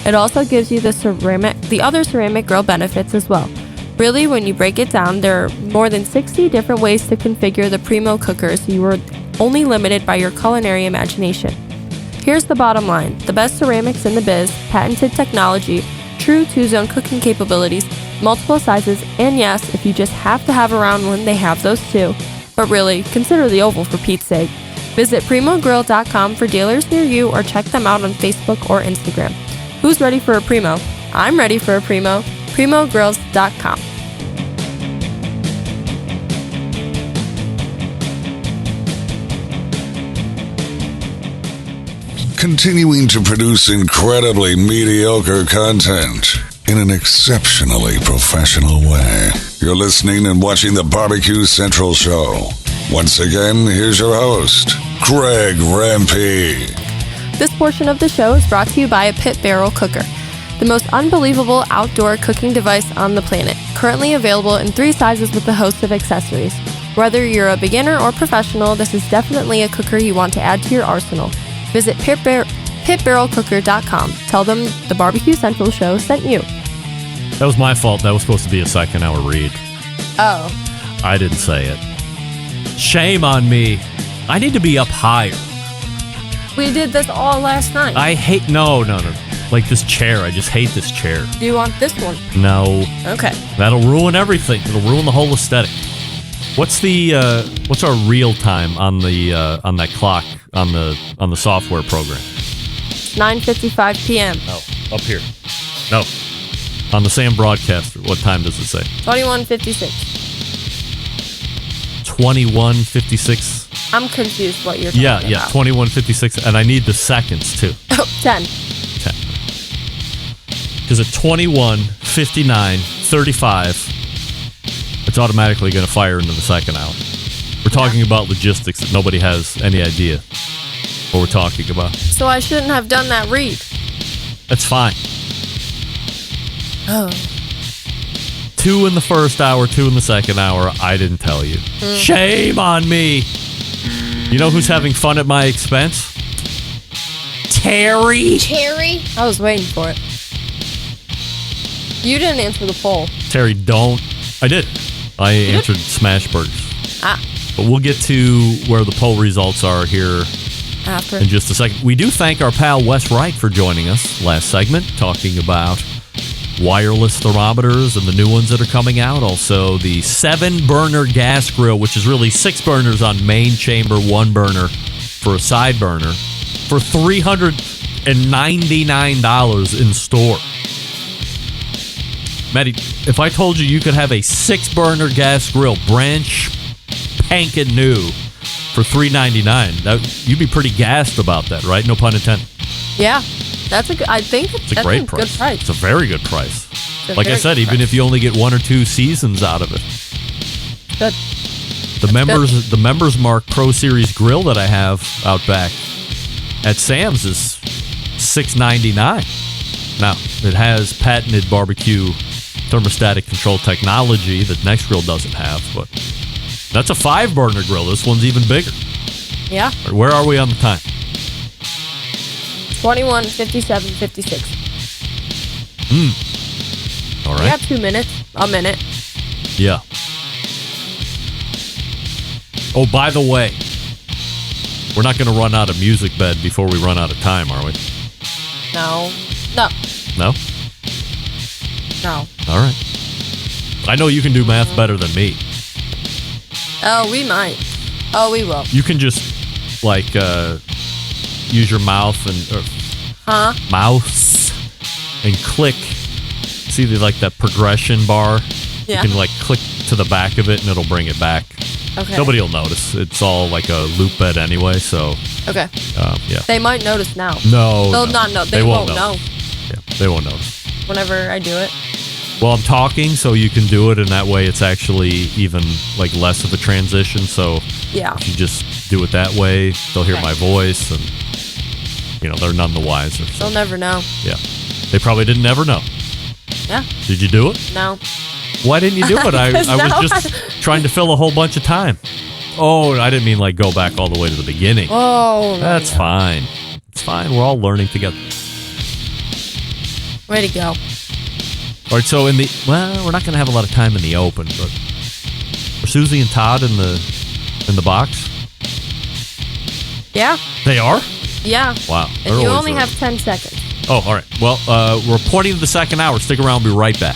It also gives you the other ceramic grill benefits as well. Really, when you break it down, there are more than 60 different ways to configure the Primo cooker, so you are only limited by your culinary imagination. Here's the bottom line. The best ceramics in the biz, patented technology, true two-zone cooking capabilities, multiple sizes, and yes, if you just have to have a round one, they have those too. But really, consider the oval for Pete's sake. Visit PrimoGrill.com for dealers near you or check them out on Facebook or Instagram. Who's ready for a Primo? I'm ready for a Primo. PrimoGrills.com. Continuing to produce incredibly mediocre content. in an exceptionally professional way. You're listening and watching the BBQ Central Show. Once again, here's your host, Greg Rampey. This portion of the show is brought to you by a pit barrel cooker, the most unbelievable outdoor cooking device on the planet. Currently available in 3 sizes with a host of accessories. Whether you're a beginner or professional, this is definitely a cooker you want to add to your arsenal. Visit pitbarrelcooker.com. Tell them the BBQ Central Show sent you. That was my fault. That was supposed to be a second hour read. Oh. I didn't say it. Shame on me. I need to be up higher. We did this all last night. I hate... No. Like this chair. I just hate this chair. Do you want this one? No. Okay. That'll ruin everything. It'll ruin the whole aesthetic. What's our real time on the on that clock on the software program? 9:55 p.m. No, up here. No, on the Sam broadcaster. What time does it say? 21:56. 21:56. I'm confused what you're talking about. Yeah, 21:56, and I need the seconds too. Oh, 10. Because at 21:59, 35. It's automatically going to fire into the second hour. We're talking about logistics that nobody has any idea what we're talking about. So I shouldn't have done that read. That's fine. Oh. 2 in the first hour, 2 in the second hour. I didn't tell you. Shame on me. You know who's having fun at my expense? Terry. Terry? I was waiting for it. You didn't answer the poll. Terry, don't. I did. I answered Smash Burgers. Ah. But we'll get to where the poll results are here After. in just a second. We do thank our pal Wes Wright for joining us last segment, talking about wireless thermometers and the new ones that are coming out. Also, the 7-burner gas grill, which is really 6 burners on main chamber, 1 burner for a side burner, for $399 in store. Maddie, if I told you could have a 6-burner gas grill, brand spanking new, for $399, you'd be pretty gassed about that, right? No pun intended. Yeah, that's a good. I think It's a great price. Good price. It's a very good price. It's a Like I very said, good even price. if you only get 1 or 2 seasons out of it. Good. The Members Mark Pro Series grill that I have out back at Sam's is $699. Now, it has patented barbecue thermostatic control technology that next grill doesn't have, but that's a 5-burner grill. This one's even bigger. Yeah. Where are we on the time? 21:57:56. All We right. got 2 minutes. A minute. Yeah. Oh, by the way, we're not going to run out of music bed before we run out of time, are we? No. No? No. All right. I know you can do math better than me. Oh, we might. Oh, we will. You can just, like, use your mouth and... mouse and click. See, like that progression bar? Yeah. You can, like, click to the back of it and it'll bring it back. Okay. Nobody will notice. It's all like a loop bed anyway, so... Okay. Yeah. They might notice now. No. They'll no. not know. They won't know. Yeah, they won't notice. Whenever I do it. Well, I'm talking, so you can do it, and that way it's actually even like less of a transition. So Yeah. if you just do it that way, they'll hear Okay. my voice, and they're none the wiser. So, They'll never know. yeah, they probably didn't ever know. Yeah. Did you do it? No. Why didn't you do it? I Because now was just trying to fill a whole bunch of time. Oh, I didn't mean like go back all the way to the beginning. Oh, no. That's fine. It's fine. We're all learning together. Way to go. All right, so we're not going to have a lot of time in the open, but are Susie and Todd in the box? Yeah. They are? Yeah. Wow. And you only have 10 seconds. Oh, all right. Well, we're pointing to the second hour. Stick around. We'll be right back.